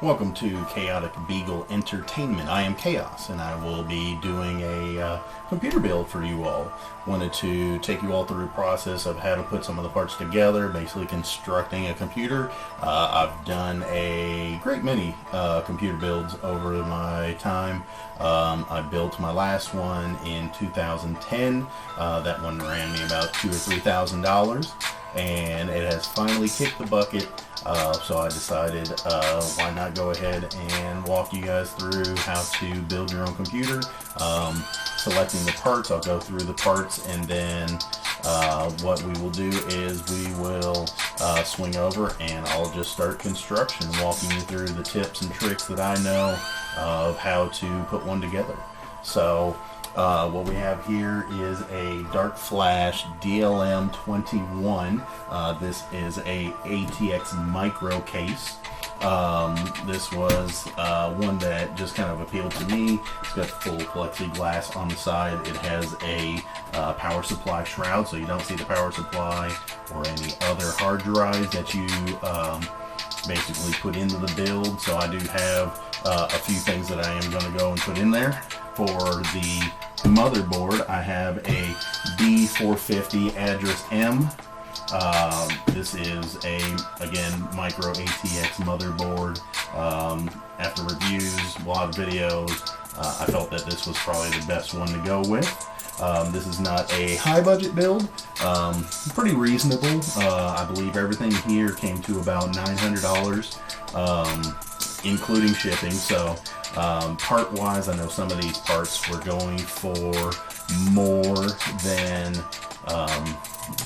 Welcome to Chaotic Beagle Entertainment. I am Chaos, and I will be doing a computer build for you all. Wanted to take you all through the process of how to put some of the parts together, basically constructing a computer. I've done a great many computer builds over my time. I built my last one in 2010. That one ran me about $2,000 or $3,000, and it has finally kicked the bucket. So I decided, why not go ahead and walk you guys through how to build your own computer. Selecting the parts, I'll go through the parts, and then what we will do is we will swing over and I'll just start construction, walking you through the tips and tricks that I know of how to put one together. So what we have here is a Dark Flash DLM21. This is a ATX micro case. This was one that just kind of appealed to me. It's got full plexiglass on the side. It has a power supply shroud, so you don't see the power supply or any other hard drives that you basically put into the build. So I do have a few things that I am going to go and put in there. For the motherboard, I have a B450 address M. This is again, micro ATX motherboard. After reviews, a lot of videos, I felt that this was probably the best one to go with. This is not a high budget build, pretty reasonable. I believe everything here came to about $900, including shipping. So part wise, I know some of these parts were going for more than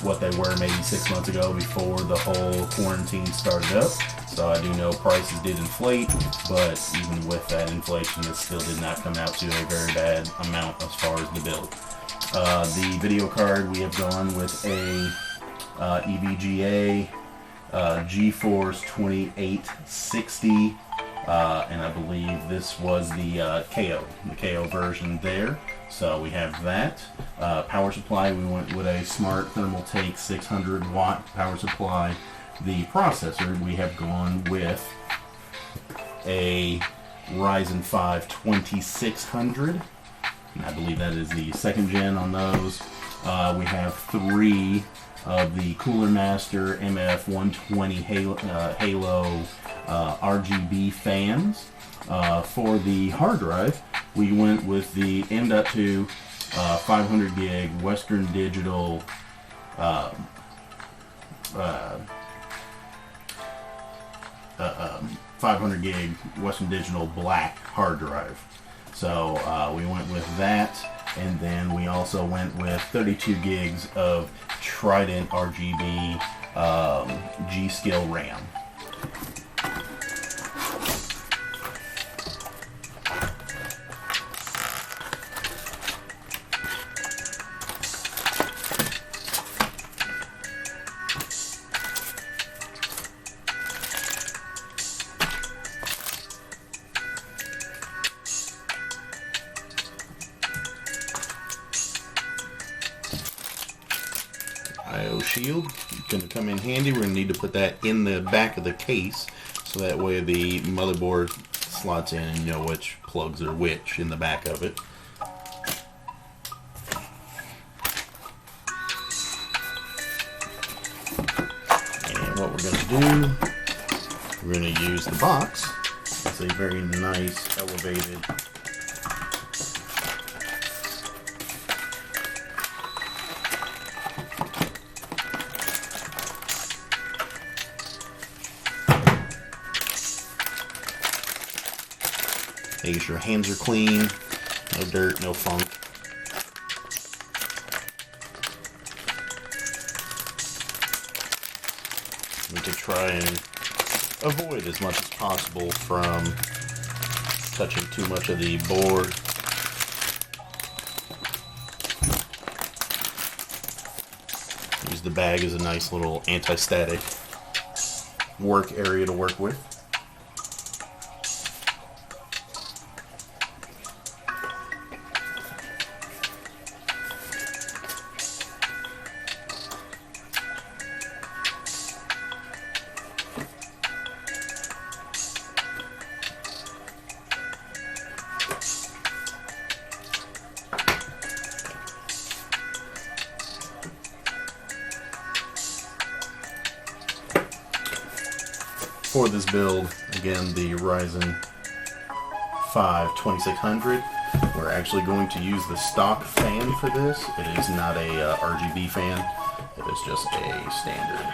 what they were maybe 6 months ago before the whole quarantine started up. So I do know prices did inflate, but even with that inflation, it still did not come out to a very bad amount as far as the build. The video card, we have gone with a EVGA GeForce 2860. And I believe this was the KO version there. So we have that. Power supply, we went with a Smart Thermaltake 600 watt power supply. The processor, we have gone with a Ryzen 5 2600. And I believe that is the second gen on those. We have 3 of the Cooler Master MF120 Halo RGB fans. For the hard drive, we went with the M.2 500 gig Western Digital 500 gig Western Digital black hard drive. So we went with that, and then we also went with 32 gigs of Trident RGB G-Skill RAM. IO shield, going to come in handy. We're going to need to put that in the back of the case, so that way the motherboard slots in and you know which plugs are which in the back of it. And what we're going to do, we're going to use the box. It's a very nice elevated Make sure your hands are clean, no dirt, no funk. We can try and avoid as much as possible from touching too much of the board. Use the bag as a nice little anti-static work area to work with. for this build, again, the Ryzen 5 2600. We're actually going to use the stock fan for this. It is not a RGB fan. It is just a standard.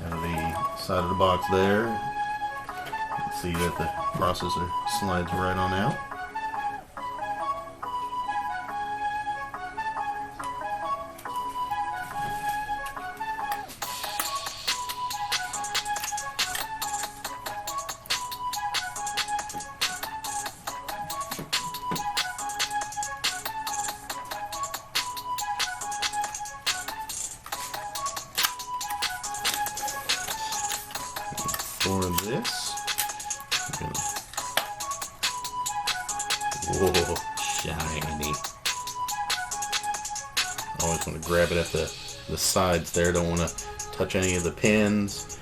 Out of the side of the box there, you can see that the processor slides right on out. For this, whoa, shiny. Always want to grab it at the sides there, don't want to touch any of the pins.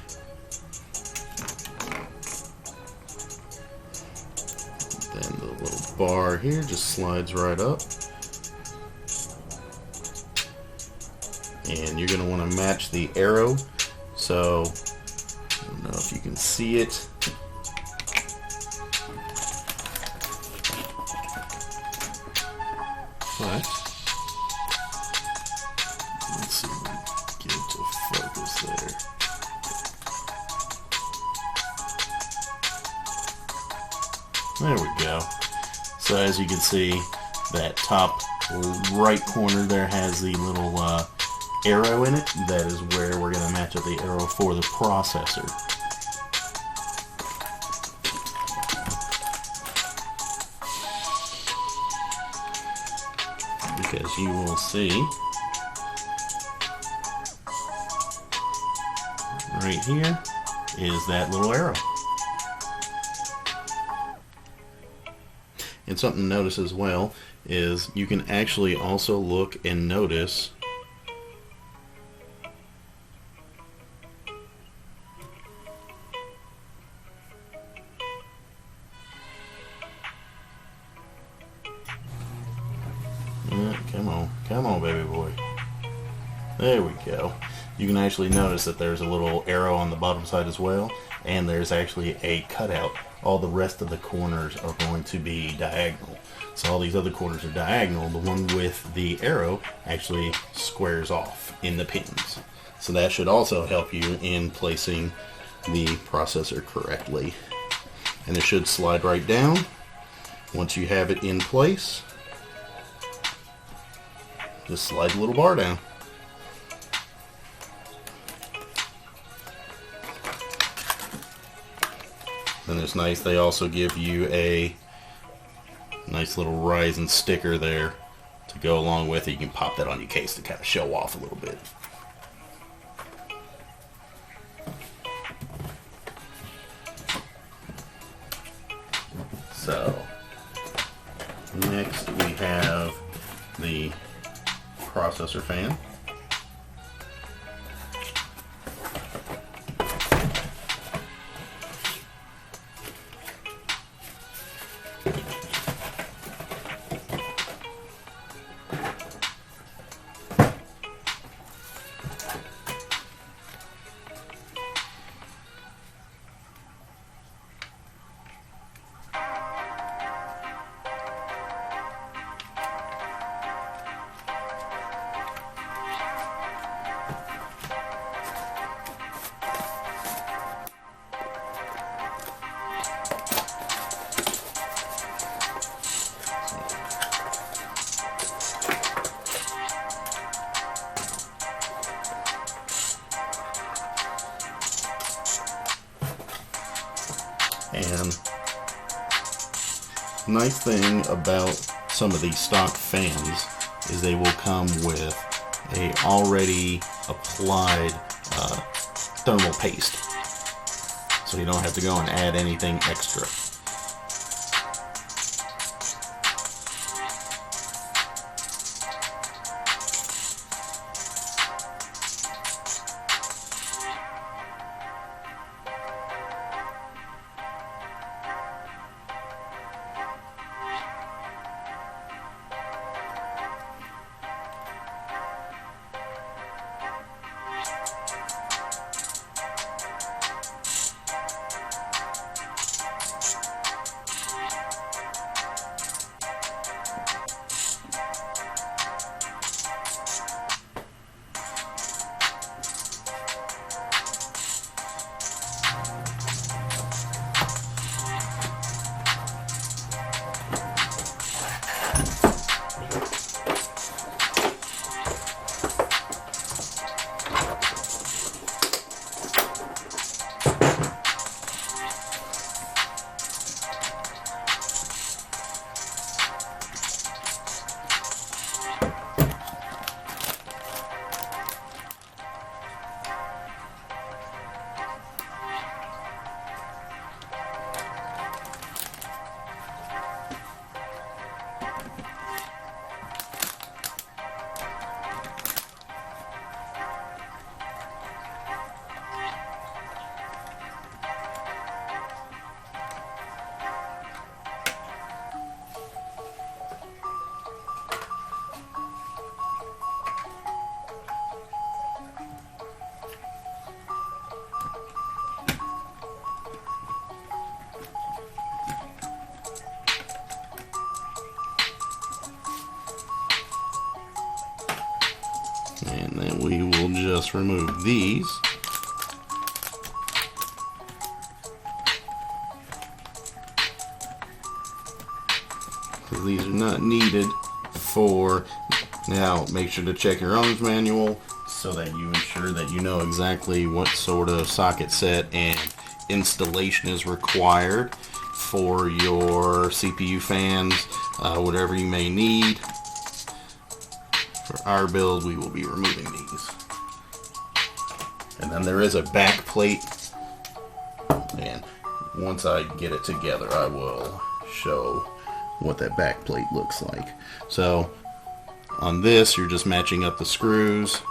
Then the little bar here just slides right up. And you're going to want to match the arrow, so I don't know if you can see it. But let's see if we can get it to focus there. There we go. So as you can see, that top right corner there has the little arrow in it. That is where we're going to match up the arrow for the processor. Because you will see right here is that little arrow. And something to notice as well is you can actually also look and notice come on baby boy. There we go. You can actually notice that there's a little arrow on the bottom side as well, and there's actually a cutout. All the rest of the corners are going to be diagonal. So all these other corners are diagonal. The one with the arrow actually squares off in the pins. So that should also help you in placing the processor correctly. And it should slide right down. Once you have it in place, just slide the little bar down. And it's nice, they also give you a nice little Ryzen sticker there to go along with it. You can pop that on your case to kind of show off a little bit. So, next we have the processor fan. And nice thing about some of these stock fans is they will come with a already applied thermal paste, so you don't have to go and add anything extra. just remove these. These are not needed for. Now make sure to check your owner's manual so that you ensure that you know exactly what sort of socket set and installation is required for your CPU fans, whatever you may need. For our build, we will be removing these. And then there is a back plate, and once I get it together, I will show what that back plate looks like. So on this, you're just matching up the screws.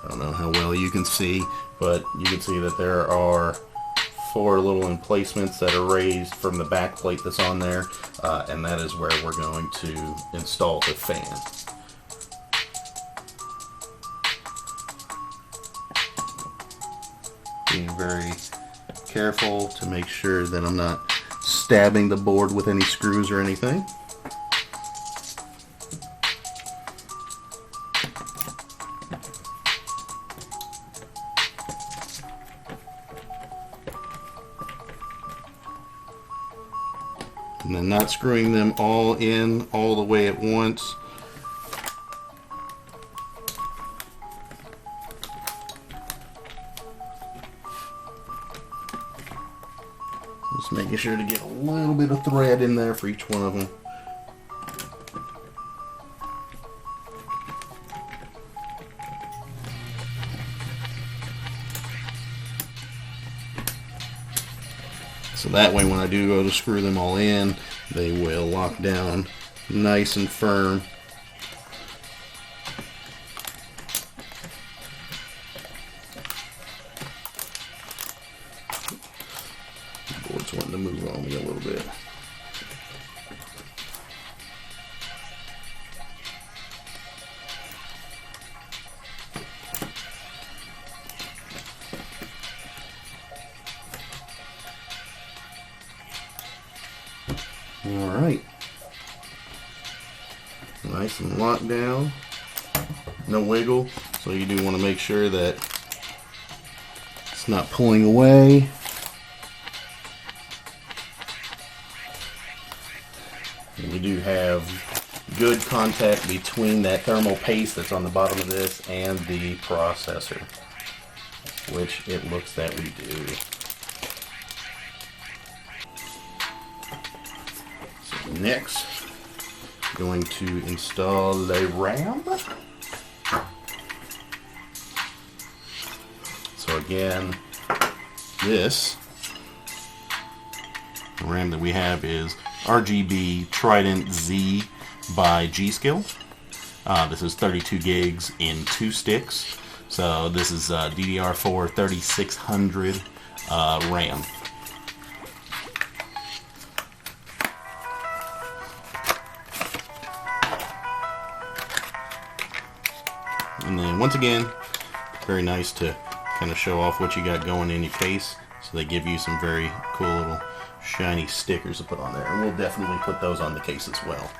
I don't know how well you can see, but you can see that there are 4 little emplacements that are raised from the back plate that's on there, and that is where we're going to install the fan. Being very careful to make sure that I'm not stabbing the board with any screws or anything. And then not screwing them all in all the way at once. Just making sure to get a little bit of thread in there for each one of them. So that way when I do go to screw them all in, they will lock down nice and firm. The board's wanting to move on me a little bit. Alright, nice and locked down, no wiggle, so you do want to make sure that it's not pulling away. And you do have good contact between that thermal paste that's on the bottom of this and the processor, which it looks that we do. Next, going to install the RAM. So again, this RAM that we have is RGB Trident Z by G-Skill. This is 32 gigs in 2 sticks. So this is DDR4 3600 RAM. And then once again, very nice to kind of show off what you got going in your case. So they give you some very cool little shiny stickers to put on there. And we'll definitely put those on the case as well.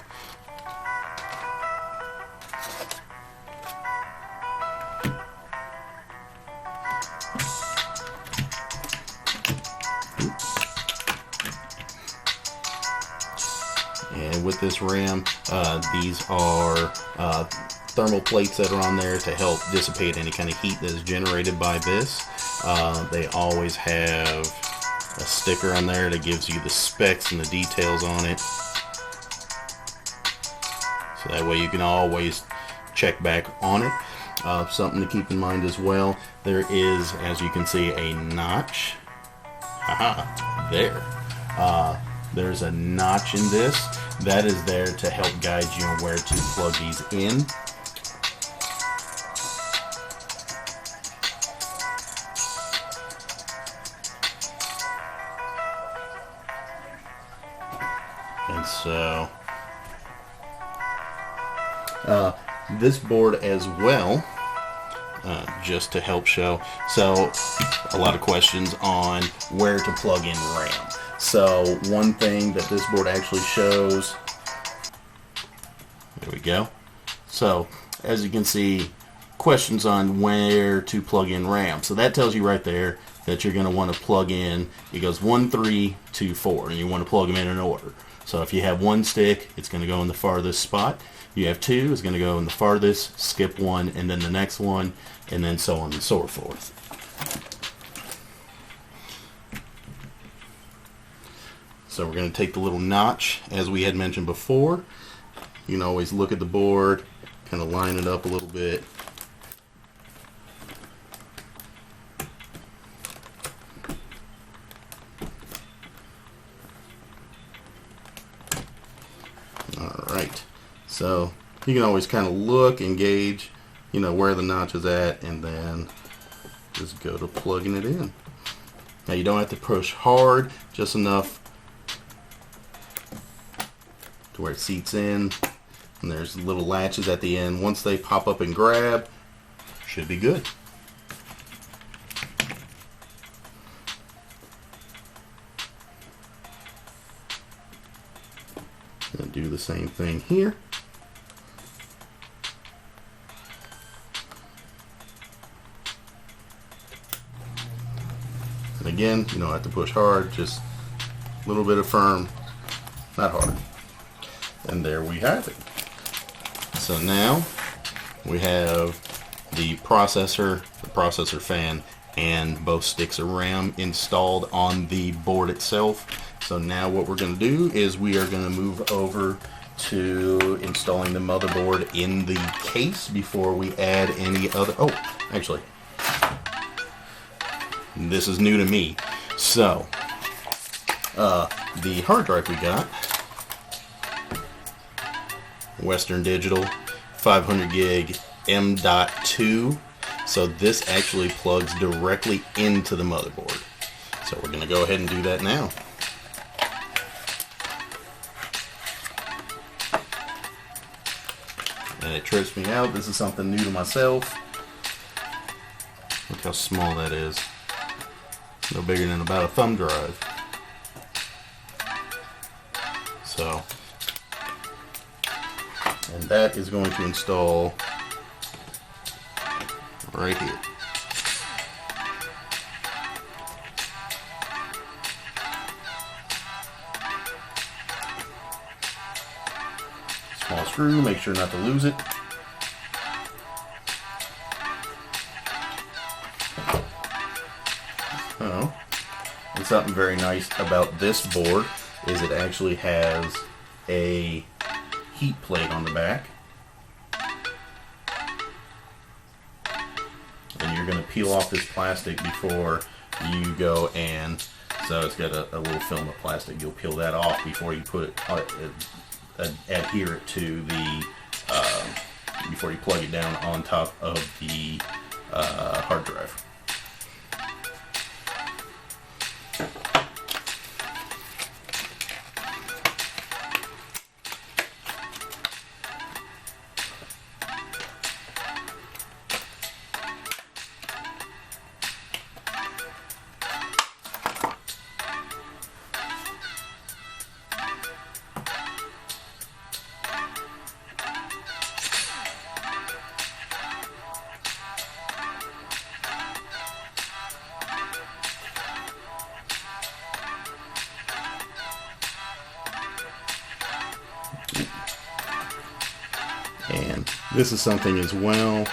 And with this RAM, these are thermal plates that are on there to help dissipate any kind of heat that is generated by this. They always have a sticker on there that gives you the specs and the details on it. So that way you can always check back on it. Something to keep in mind as well, there is, as you can see, a notch. Haha, there. There's a notch in this. That is there to help guide you on where to plug these in. And so this board as well just to help show. So a lot of questions on where to plug in RAM. So one thing that this board actually shows, there we go. So as you can see, questions on where to plug in RAM. So that tells you right there that you're going to want to plug in. It goes 1, 3, 2, 4, and you want to plug them in order. So if you have one stick, it's going to go in the farthest spot. You have two, it's going to go in the farthest, skip one, and then the next one, and then so on and so forth. So we're going to take the little notch, as we had mentioned before. You can always look at the board, kind of line it up a little bit. Alright, so you can always kind of look and gauge, you know, where the notch is at, and then just go to plugging it in. Now you don't have to push hard, just enough to where it seats in, and there's little latches at the end. Once they pop up and grab, should be good. Gonna do the same thing here. And again, you don't have to push hard, just a little bit of firm, not hard. And there we have it. So now we have the processor fan, and both sticks of RAM installed on the board itself. So now what we're going to do is we are going to move over to installing the motherboard in the case before we add any other. Oh, actually, this is new to me. So the hard drive we got, Western Digital 500 gig M.2. So this actually plugs directly into the motherboard. So we're going to go ahead and do that now. And it trips me out. This is something new to myself. Look how small that is. No bigger than about a thumb drive. So, and that is going to install right here. Small screw, make sure not to lose it. So, and something very nice about this board is it actually has a heat plate on the back. And you're going to peel off this plastic before you go, and so it's got a little film of plastic. You'll peel that off before you put adhere it to the before you plug it down on top of the hard drive. And this is something as well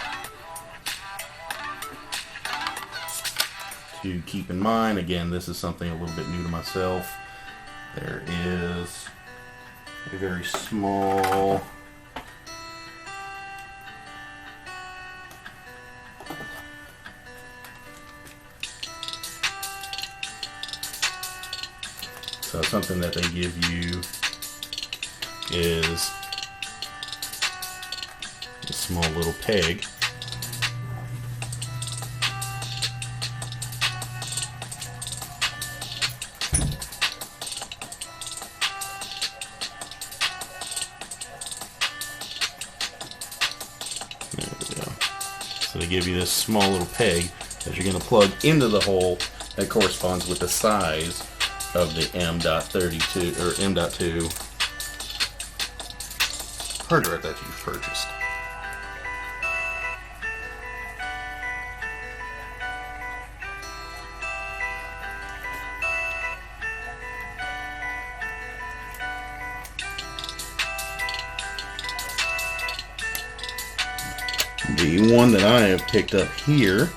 to keep in mind. Again, this is something a little bit new to myself. There is a very small something that they give you is a small little peg. There we go. So they give you this small little peg that you're going to plug into the hole that corresponds with the size of the M.32 or M.2 hard drive that you've purchased. The one that I have picked up here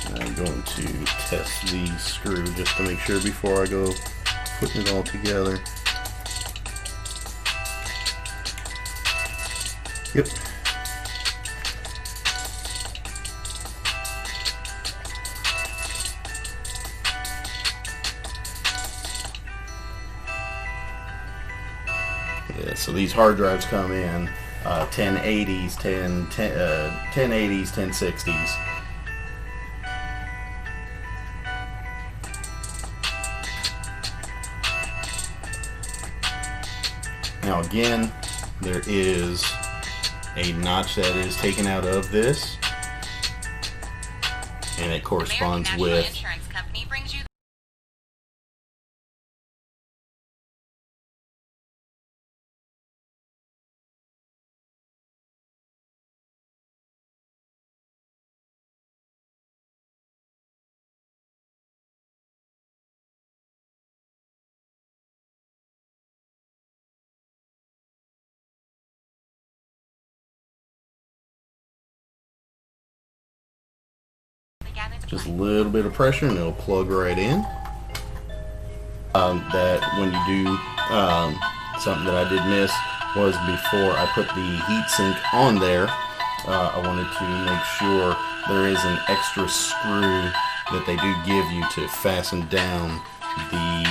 I'm going to test the screw just to make sure before I go putting it all together. Yep. Yeah, so these hard drives come in 1080s, 1080s, 1060s. Now again, there is a notch that is taken out of this, and it corresponds with just a little bit of pressure and it'll plug right in. That when you do something that I did miss was before I put the heatsink on there, I wanted to make sure there is an extra screw that they do give you to fasten down the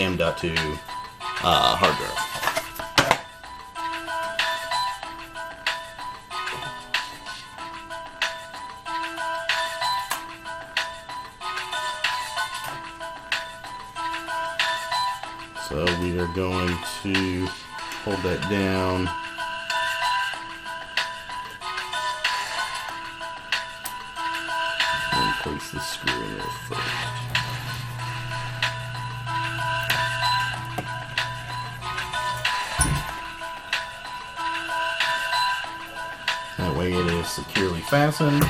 M.2 hard drive. So we are going to hold that down and place the screw in there first. That way it is securely fastened.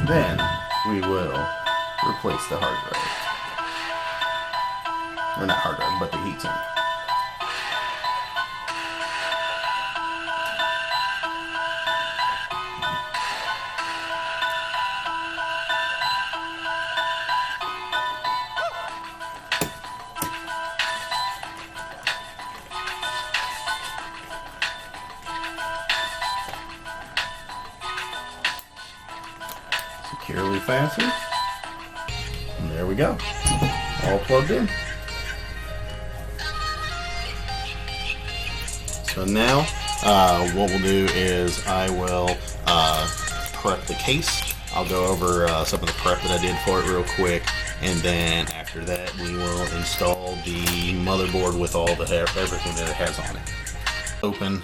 Then we will replace the hard drive. Or not hard drive, but the heatsink. Securely fastened. And there we go. All plugged in. So now, what we'll do is I will prep the case. I'll go over some of the prep that I did for it real quick, and then after that we will install the motherboard with all the everything that it has on it. Open,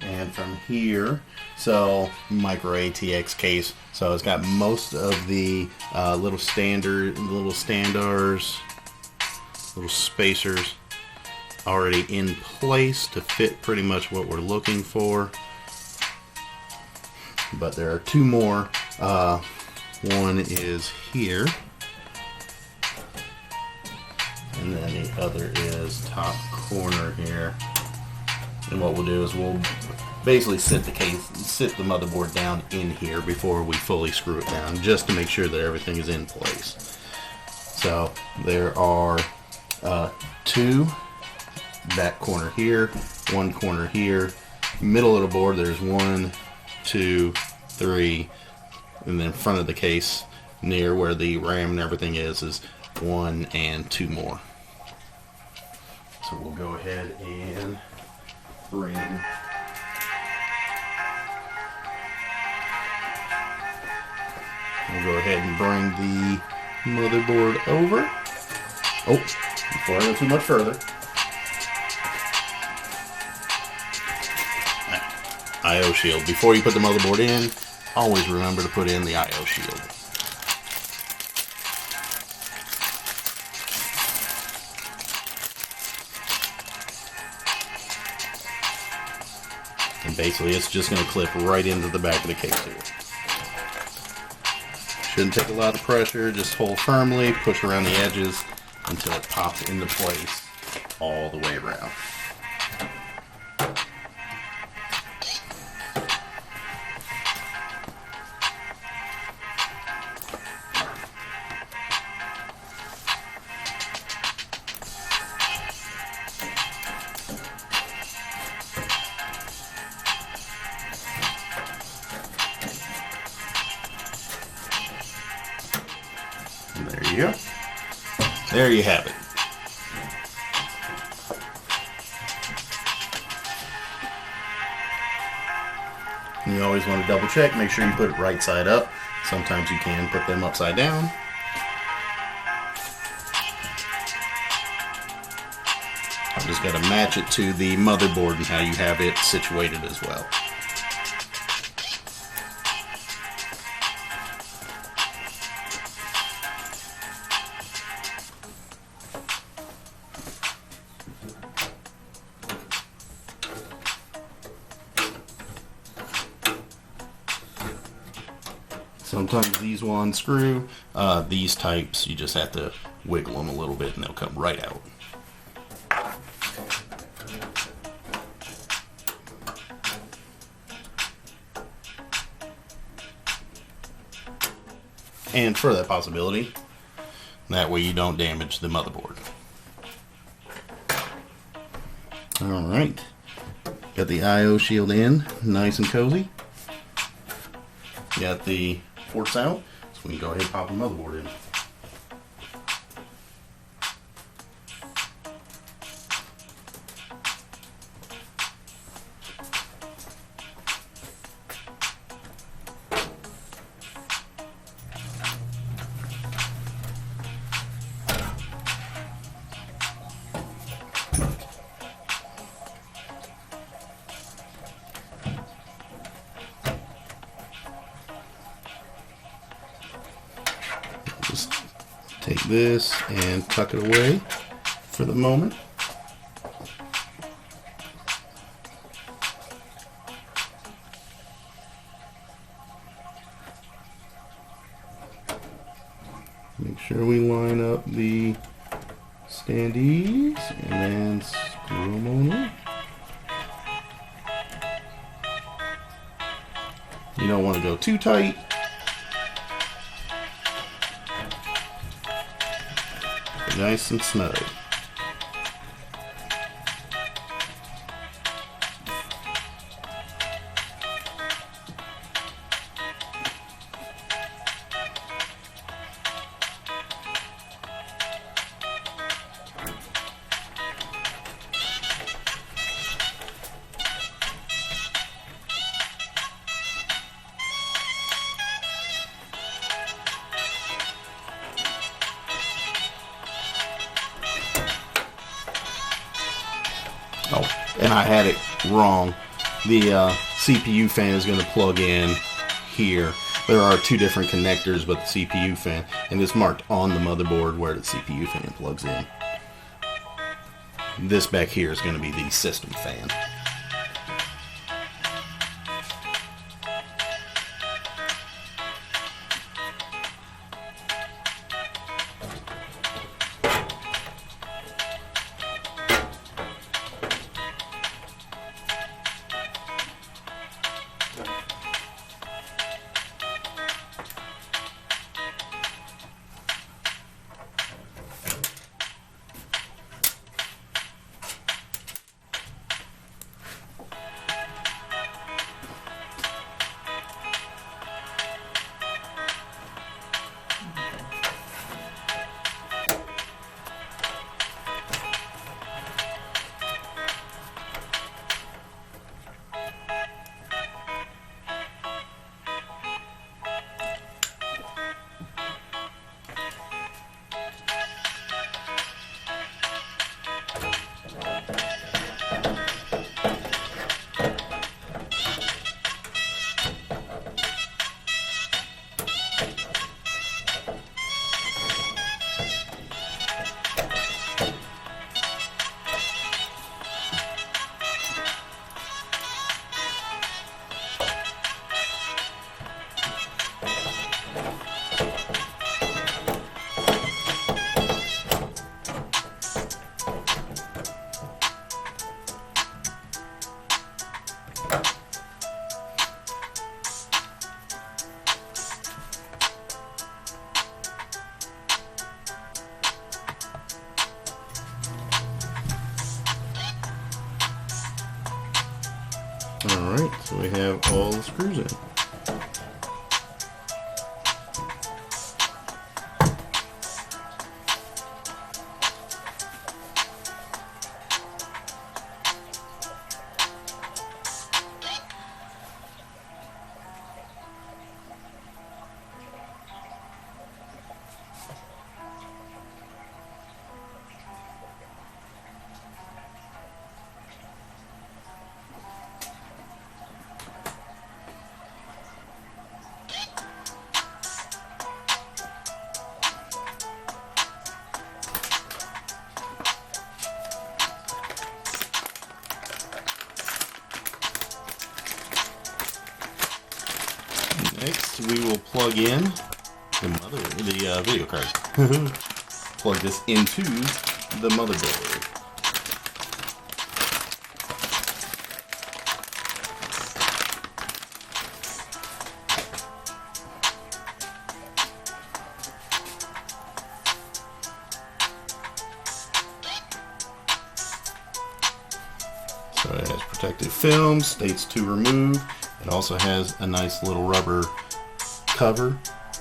and from here, so micro ATX case. So it's got most of the little standards, little spacers already in place to fit pretty much what we're looking for, but there are two more. One is here, and then the other is top corner here. And what we'll do is we'll basically sit the motherboard down in here before we fully screw it down, just to make sure that everything is in place. So there are two. That corner here, one corner here, middle of the board there's 1, 2, 3, and then front of the case near where the RAM and everything is 1 and 2 more. So we'll go ahead and bring the motherboard over. Oh, before I go too much further, I/O shield. Before you put the motherboard in, always remember to put in the I/O shield. And basically it's just going to clip right into the back of the case here. Shouldn't take a lot of pressure, just hold firmly, push around the edges until it pops into place all the way around. There you go. There you have it. And you always want to double check, make sure you put it right side up. Sometimes you can put them upside down. I've just got to match it to the motherboard and how you have it situated as well. Sometimes these will unscrew. These types, you just have to wiggle them a little bit and they'll come right out. And for that possibility, that way you don't damage the motherboard. Alright, got the I/O shield in, nice and cozy. Got the ports out, so we can go ahead and pop the motherboard in. Just take this and tuck it away for the moment. Make sure we line up the standees and then screw them on in. You don't want to go too tight. Nice and snug. Oh, and I had it wrong. The CPU fan is going to plug in here. There are two different connectors, but the CPU fan, and it's marked on the motherboard where the CPU fan plugs in. This back here is going to be the system fan. Alright, so we have all the screws in. Next, we will plug in the video card. Plug this into the motherboard. So it has protective film, states to remove. It also has a nice little rubber cover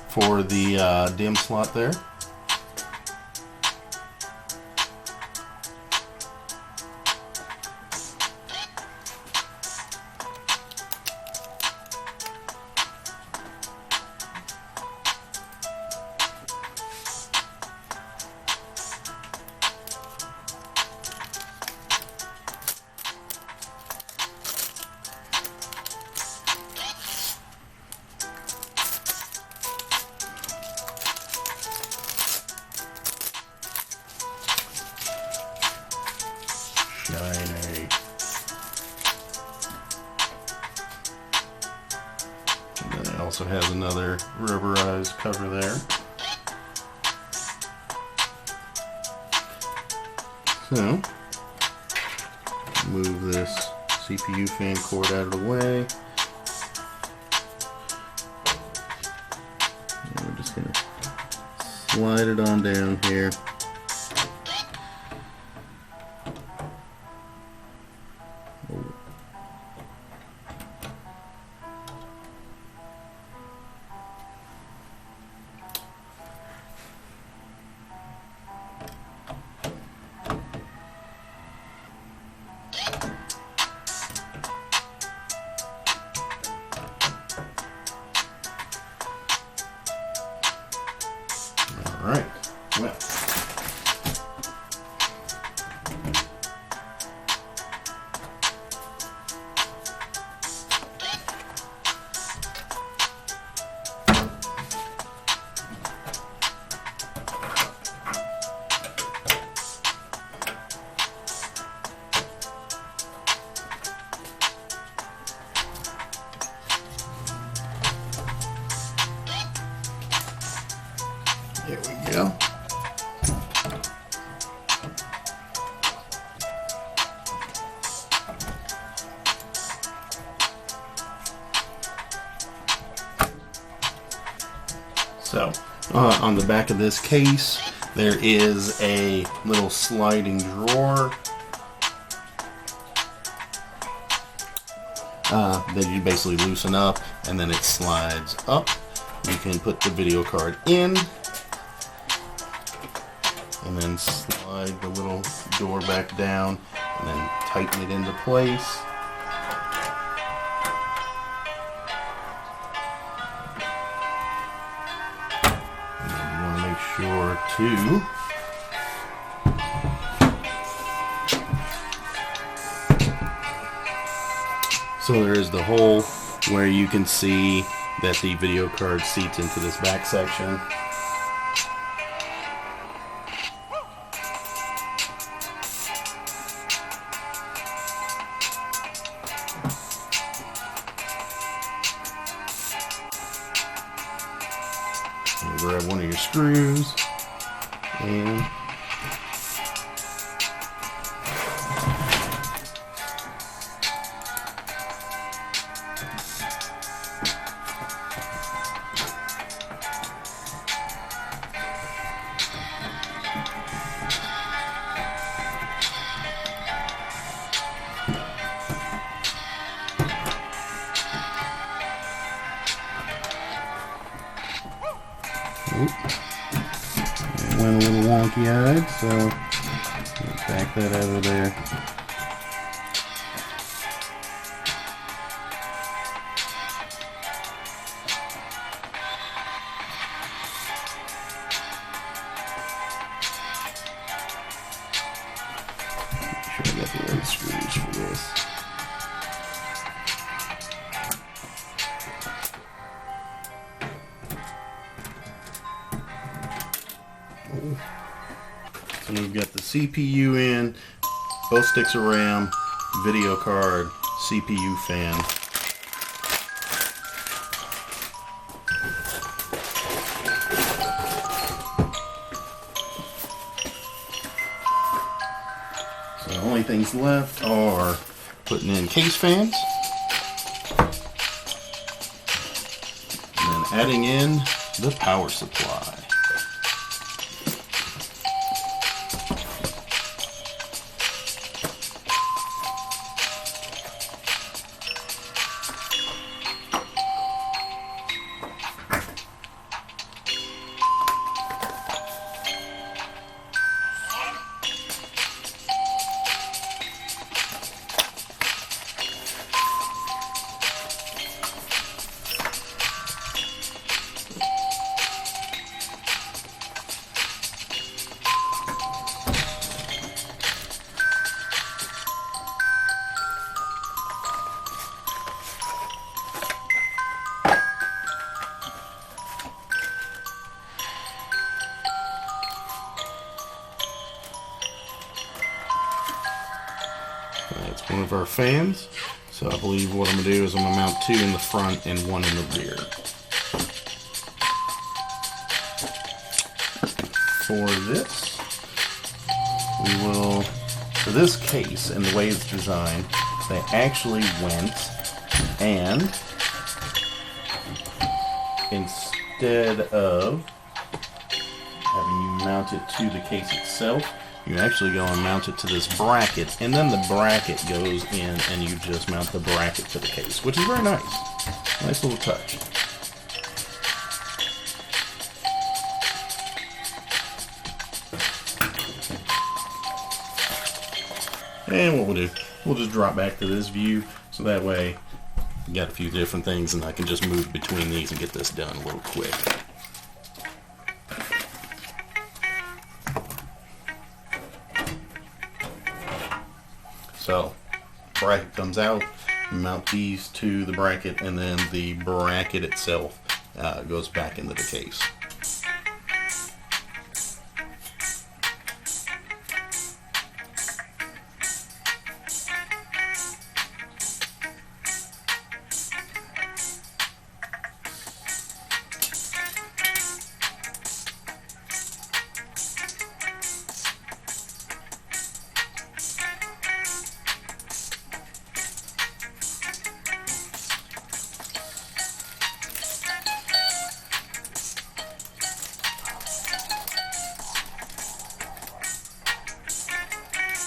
for the DIMM slot there. Shiny. And then it also has another rubberized cover there. So, move this CPU fan cord out of the way. And we're just going to slide it on down here. Alright, well. There we go. So, on the back of this case, there is a little sliding drawer that you basically loosen up, and then it slides up. You can put the video card in, and then slide the little door back down, and then tighten it into place. And then you want to make sure to so there is the hole where you can see that the video card seats into this back section. You grab one of your screws and It went a little wonky-eyed, so let's back that out of there. Make sure I got the right screws for this. So we've got the CPU in, both sticks of RAM, video card, CPU fan. So the only things left are putting in case fans and then adding in the power supply. That's one of our fans. So I believe what I'm going to do is I'm going to mount two in the front and one in the rear. For this, we will, for this case and the way it's designed, they actually went and instead of having you mount it to the case itself, you actually go and mount it to this bracket, and then the bracket goes in and you just mount the bracket to the case, which is very nice. Nice little touch. And what we'll do, we'll just drop back to this view, so that way you got a few different things and I can just move between these and get this done a little quick. So, bracket comes out, mount these to the bracket, and then the bracket itself goes back into the case.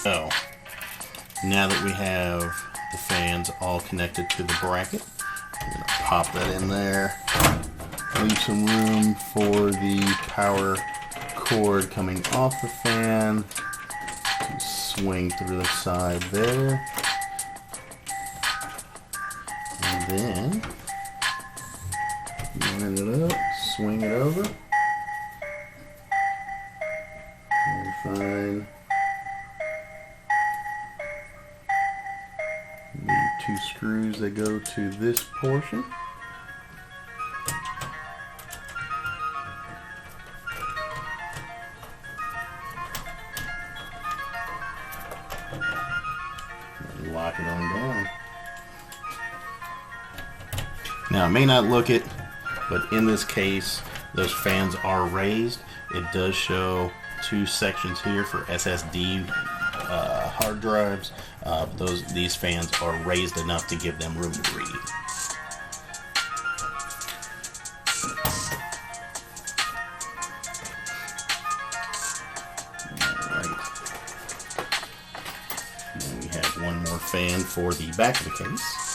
So, now that we have the fans all connected to the bracket, I'm going to pop that in there, leave some room for the power cord coming off the fan to swing through the side there, and then line it up, swing it over, and find the two screws that go to this portion. And lock it on down. Now it may not look it, but in this case those fans are raised. It does show two sections here for SSD hard drives. These fans are raised enough to give them room to read. Alright. Then we have one more fan for the back of the case.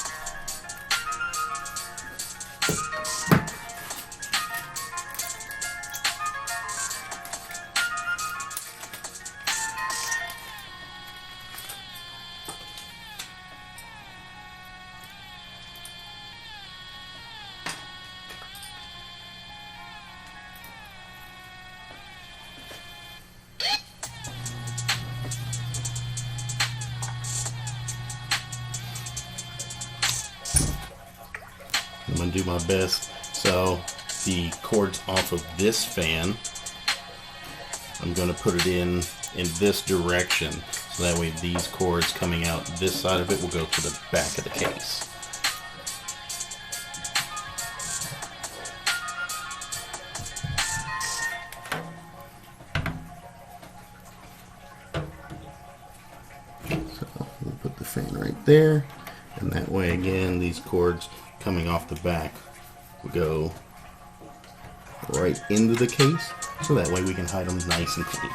I'm going to do my best. So the cords off of this fan, I'm going to put it in this direction. So that way these cords coming out this side of it will go to the back of the case. So we'll put the fan right there, and that way again these cords coming off the back will go right into the case, so that way we can hide them nice and clean.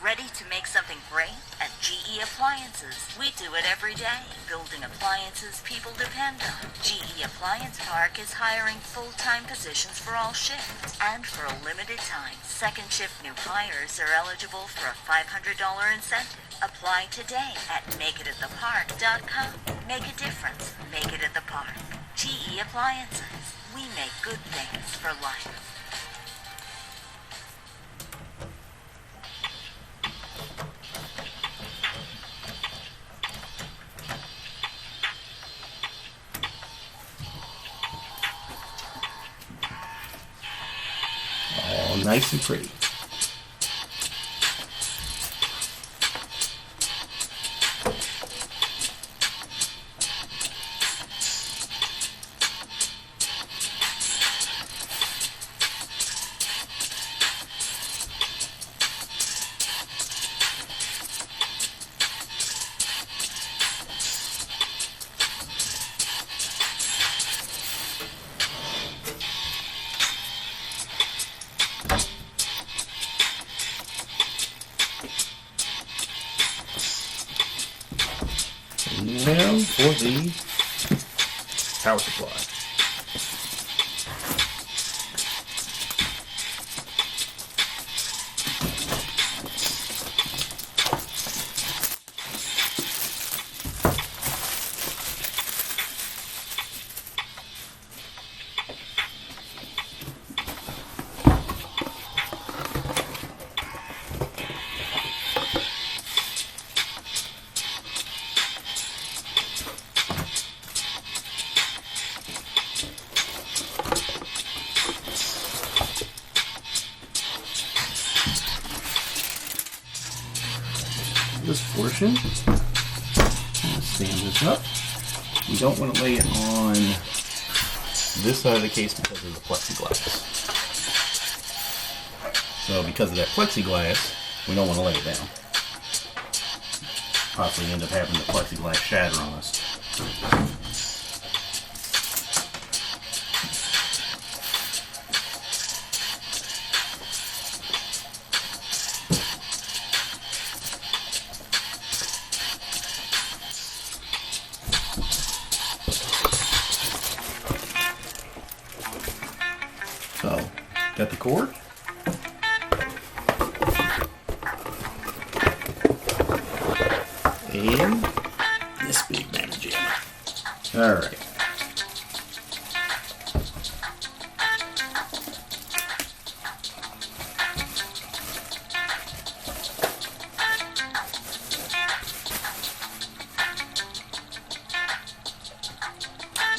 Ready to make something great? At GE Appliances, we do it every day. Building appliances people depend on. GE Appliance Park is hiring full-time positions for all shifts. And for a limited time, second shift new hires are eligible for a $500 incentive. Apply today at makeitathepark.com. Make a difference. Make it at the park. GE Appliances. We make good things for life. All nice and pretty. Now for the power supply. This portion, stand this up. You don't want to lay it on this side of the case because of the plexiglass. So because of that plexiglass, we don't want to lay it down. Possibly end up having the plexiglass shatter on us. So, got the cord. And this big man of jam. Alright.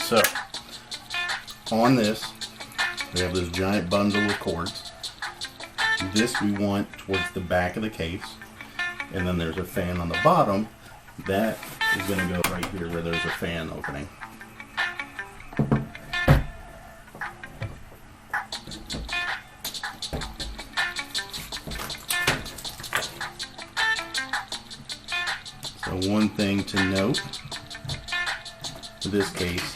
So, on this, we have this giant bundle of cords. This we want towards the back of the case. And then there's a fan on the bottom. That is going to go right here where there's a fan opening. So one thing to note, in this case,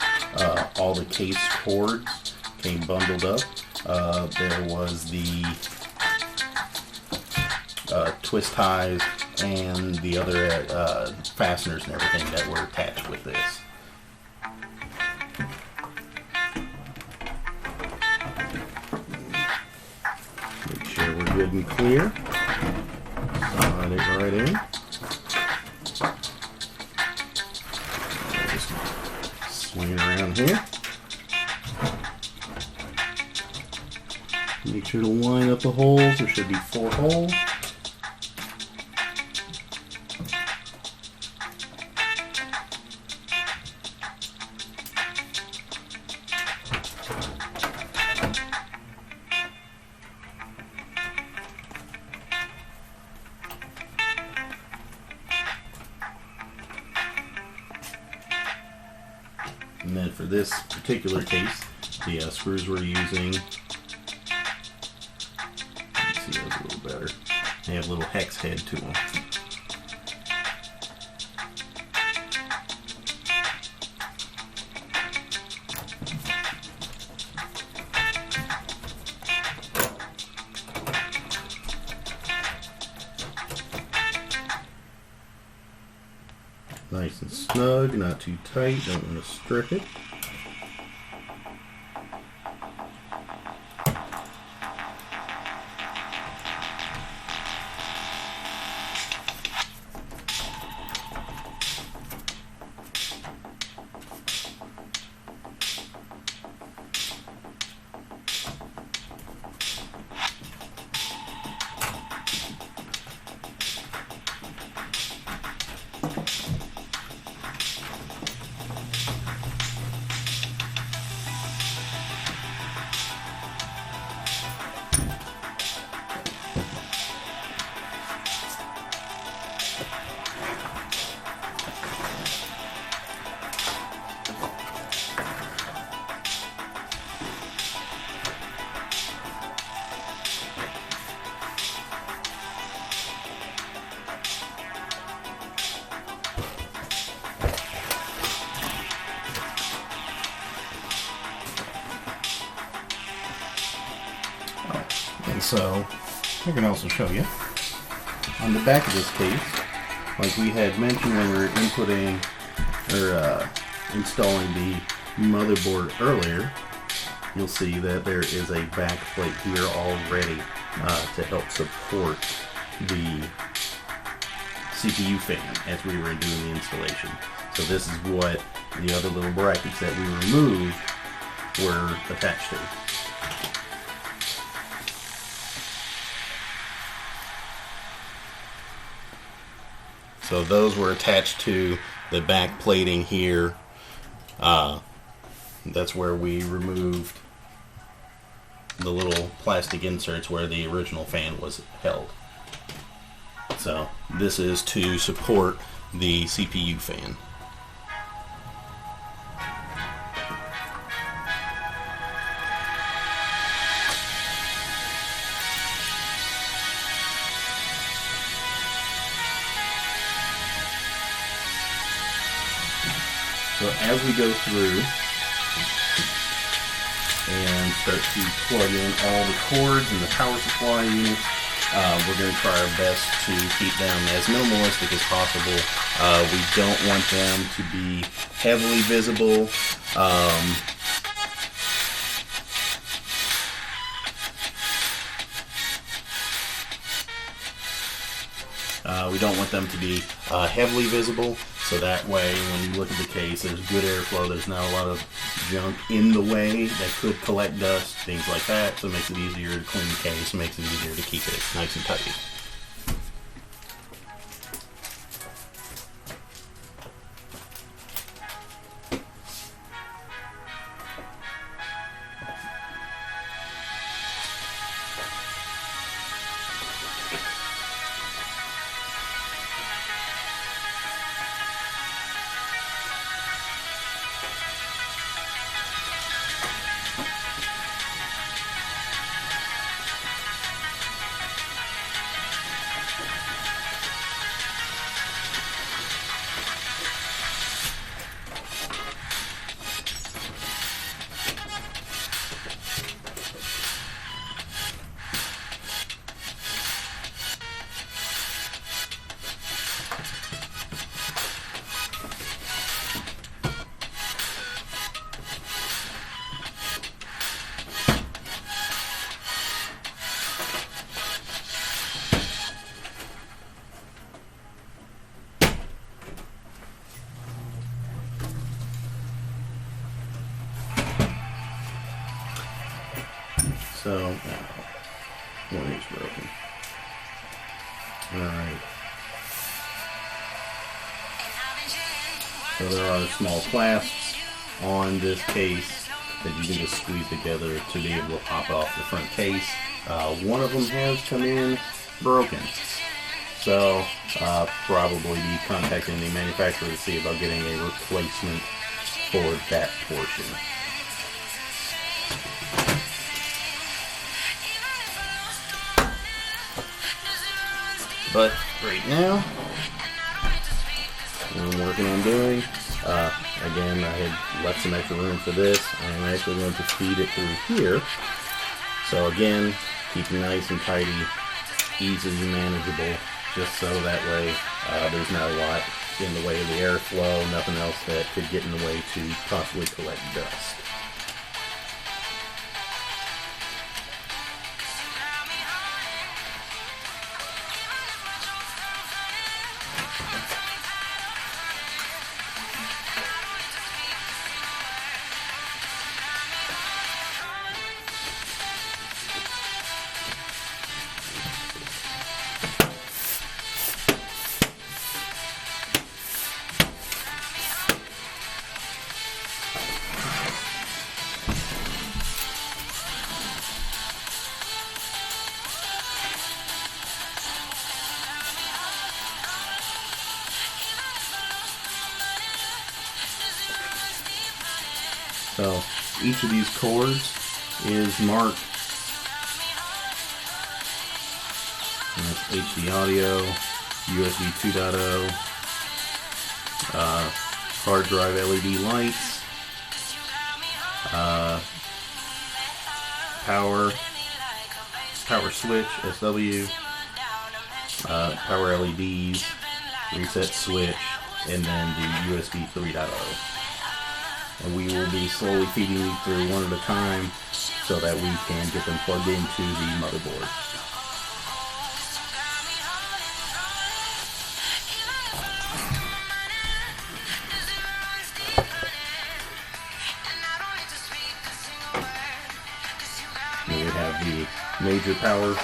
all the case cords came bundled up. There was the twist ties and the other fasteners and everything that were attached with this. Make sure we're good and clear. Slide it right in. Just swing it around here. Make sure to line up the holes. There should be 4 holes. And then for this particular case, the screws we're using, let's see those a little better. They have a little hex head to them. Nice and snug, not too tight, don't want to strip it. And so, I can also show you, on the back of this case, like we had mentioned when we were inputting or installing the motherboard earlier, you'll see that there is a back plate here already to help support the CPU fan as we were doing the installation. So this is what the other little brackets that we removed were attached to. So those were attached to the back plating here. That's where we removed the little plastic inserts where the original fan was held. So this is to support the CPU fan. So as we go through and start to plug in all the cords and the power supply units, we're going to try our best to keep them as minimalistic as possible. We don't want them to be heavily visible. We don't want them to be heavily visible, so that way when you look at the case, there's good airflow, there's not a lot of junk in the way that could collect dust, things like that, so it makes it easier to clean the case, makes it easier to keep it nice and tidy. So, 1 inch broken. Alright. So there are small clasps on this case that you can just squeeze together to be able to pop off the front case. One of them has come in broken. So, probably be contacting the manufacturer to see about getting a replacement for that portion. But right now, what I'm working on doing, again, I had left some extra room for this. I'm actually going to feed it through here. So again, keep it nice and tidy, easily manageable, just so that way there's not a lot in the way of the airflow, nothing else that could get in the way to possibly collect dust. So each of these cords is marked. And that's HD audio, USB 2.0, hard drive LED lights, power switch SW, power LEDs, reset switch, and then the USB 3.0. And we will be slowly feeding these through one at a time so that we can get them plugged into the motherboard. Here we have the major power.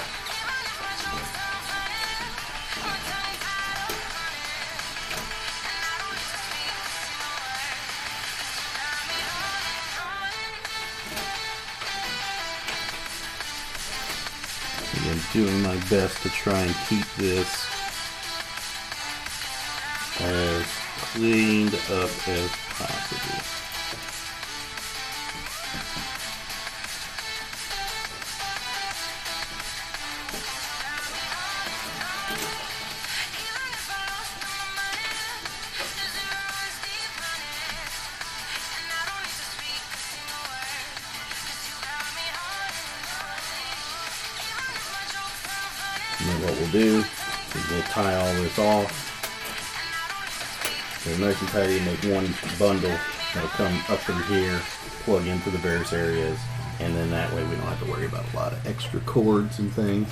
Again, doing my best to try and keep this as cleaned up as possible. And then what we'll do is we'll tie all this off. So nice and tidy, make one bundle that'll come up through here, plug into the various areas, and then that way we don't have to worry about a lot of extra cords and things.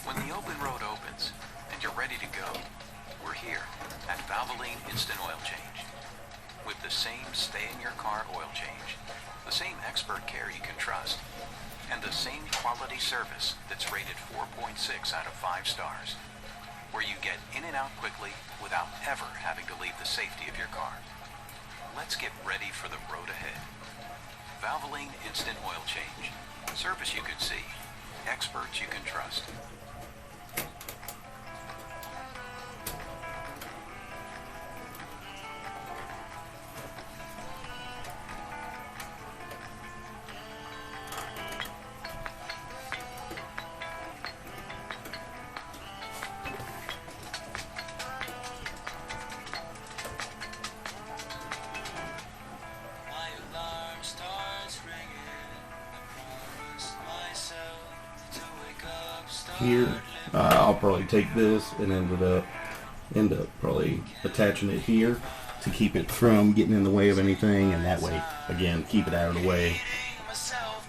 When the open road opens and you're ready to go, we're here at Valvoline Instant Oil Change. With the same stay-in-your-car oil change, the same expert care you can trust, and the same quality service that's rated 4.6 out of 5 stars, where you get in and out quickly without ever having to leave the safety of your car. Let's get ready for the road ahead. Valvoline Instant Oil Change. Service you can see. Experts you can trust. Here, I'll probably take this and end up probably attaching it here to keep it from getting in the way of anything, and that way, again, keep it out of the way. Myself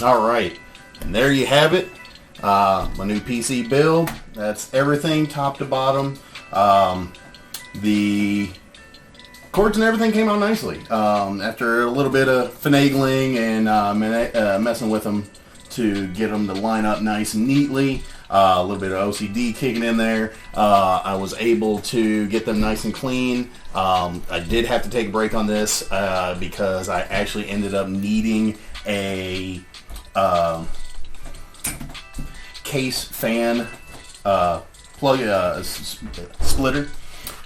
Alright, and there you have it. My new PC build. That's everything top to bottom. The cords and everything came out nicely. After a little bit of finagling and messing with them to get them to line up nice and neatly, a little bit of OCD kicking in there, I was able to get them nice and clean. I did have to take a break on this because I actually ended up needing a case fan plug splitter.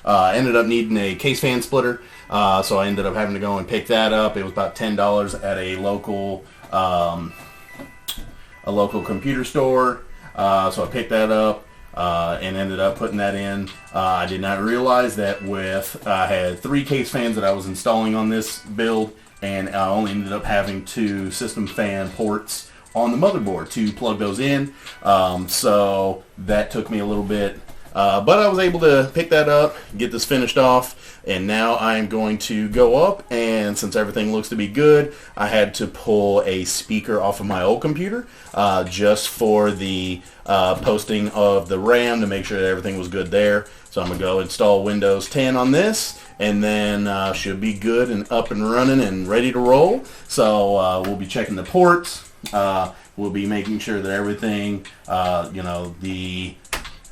Ended up needing a case fan splitter, so I ended up having to go and pick that up. It was about $10 at a local computer store, so I picked that up and ended up putting that in. I did not realize that I had 3 case fans that I was installing on this build, and I only ended up having 2 system fan ports on the motherboard to plug those in, so that took me a little bit, but I was able to pick that up, get this finished off, and now I'm going to go up, and since everything looks to be good, I had to pull a speaker off of my old computer just for the posting of the RAM to make sure that everything was good there. So I'm going to go install Windows 10 on this, and then should be good and up and running and ready to roll. So we'll be checking the ports. We'll be making sure that everything, the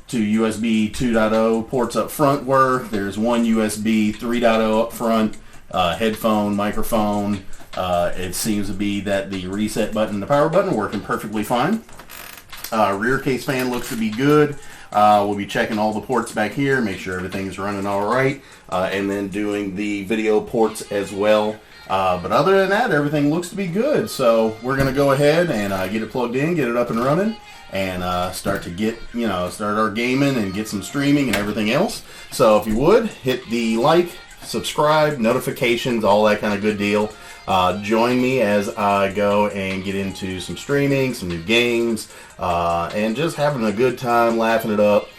2 USB 2.0 ports up front work. There's 1 USB 3.0 up front, headphone, microphone. It seems to be that the reset button and the power button are working perfectly fine. Rear case fan looks to be good. We'll be checking all the ports back here, make sure everything's running all right, and then doing the video ports as well. But other than that, everything looks to be good. So we're going to go ahead and get it plugged in, get it up and running, and start our gaming and get some streaming and everything else. So if you would, hit the like, subscribe, notifications, all that kind of good deal. Join me as I go and get into some streaming, some new games, and just having a good time, laughing it up,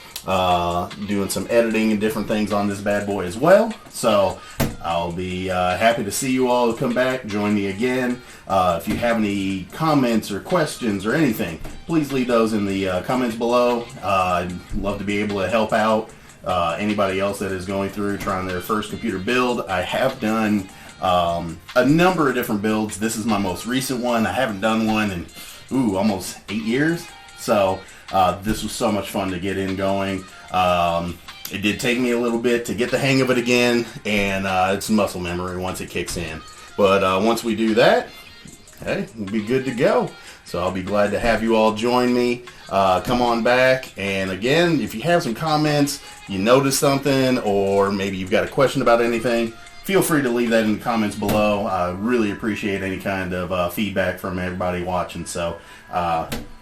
doing some editing and different things on this bad boy as well. So I'll be happy to see you all come back, join me again. If you have any comments or questions or anything, please leave those in the comments below. I'd love to be able to help out anybody else that is going through trying their first computer build. I have done a number of different builds. This is my most recent one. I haven't done one in almost 8 years. So this was so much fun to get in going. It did take me a little bit to get the hang of it again, and it's muscle memory once it kicks in. But once we do that, hey, we'll be good to go. So I'll be glad to have you all join me. Come on back. And again, if you have some comments, you notice something, or maybe you've got a question about anything, feel free to leave that in the comments below. I really appreciate any kind of feedback from everybody watching. So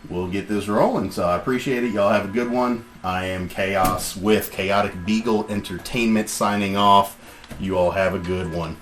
we'll get this rolling. So I appreciate it. Y'all have a good one. I am Chaos with Chaotic Beagle Entertainment signing off. You all have a good one.